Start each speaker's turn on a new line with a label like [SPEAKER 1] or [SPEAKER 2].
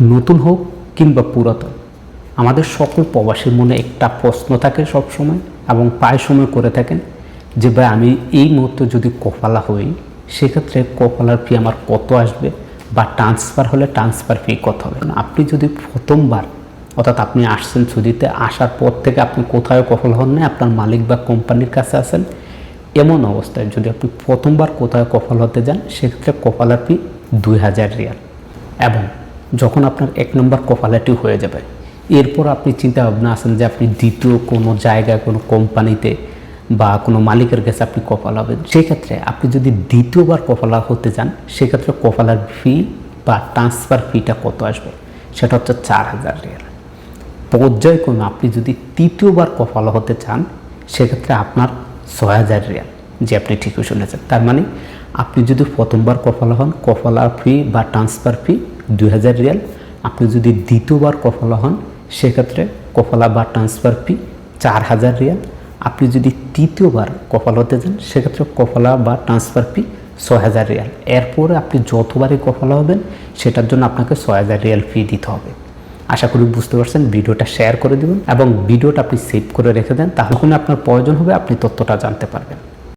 [SPEAKER 1] নতুন হোক কিংবা পুরাতন, আমাদের সকল প্রবাসীর মনে একটা প্রশ্ন থাকে সব সময় এবং প্রায় সময় করে থাকেন যে ভাই আমি এই মুহূর্তে যদি কফালা হই সেক্ষেত্রে কফালার ফি আমার কত আসবে বা ট্রান্সফার হলে ট্রান্সফার ফি কত হবে। আপনি যদি প্রথমবার অর্থাৎ আপনি আসছেন সৌদিতে, আসার পর থেকে আপনি কোথাও কফালা হন না, আপনার মালিক বা কোম্পানির কাছে আছেন, এমন অবস্থায় যদি আপনি প্রথমবার কোথাও কফাল হতে যান সেক্ষেত্রে কফালার ফি 2000 রিয়াল। এবং যখন আপনার 1 নম্বর কফালাটি হয়ে যাবে এরপর আপনি চিন্তা ভাবনা আছেন যে আপনি দ্বিতীয় কোনো জায়গায় কোনো কোম্পানিতে বা কোনো মালিকের কাছে আপনি কফাল হবেন, সেক্ষেত্রে আপনি যদি দ্বিতীয়বার কফালা হতে যান সেক্ষেত্রে কফালার ফি বা ট্রান্সফার ফিটা কত আসবে সেটা হচ্ছে 4000 রিয়াল। পর্যায়ক্রমে আপনি যদি তৃতীয়বার কফালা হতে চান সেক্ষেত্রে আপনার 6000 রিয়াল। যে আপনি ঠিকই শুনেছেন, তার মানে আপনি যদি প্রথমবার কফালা হন কফালা ফি বা ট্রান্সফার ফি 2000 রিয়াল, আপনি যদি দ্বিতীয়বার কফালা হন সেক্ষেত্রে কফালা বা ট্রান্সফার ফি 4000 রিয়াল। আপনি যদি তৃতীয়বার কফাল হতে যান সেক্ষেত্রে কফালা বা ট্রান্সফার ফি 6000 রিয়াল। এরপরে আপনি যতবারই কফালা হবেন সেটার জন্য আপনাকে 6000 রিয়াল ফি দিতে হবে। আশা করি বুঝতে পারছেন। ভিডিওটা শেয়ার করে দেবেন এবং ভিডিওটা আপনি সেভ করে রেখে দেন, তাহলে আপনার প্রয়োজন হবে আপনি তথ্যটা জানতে পারবেন।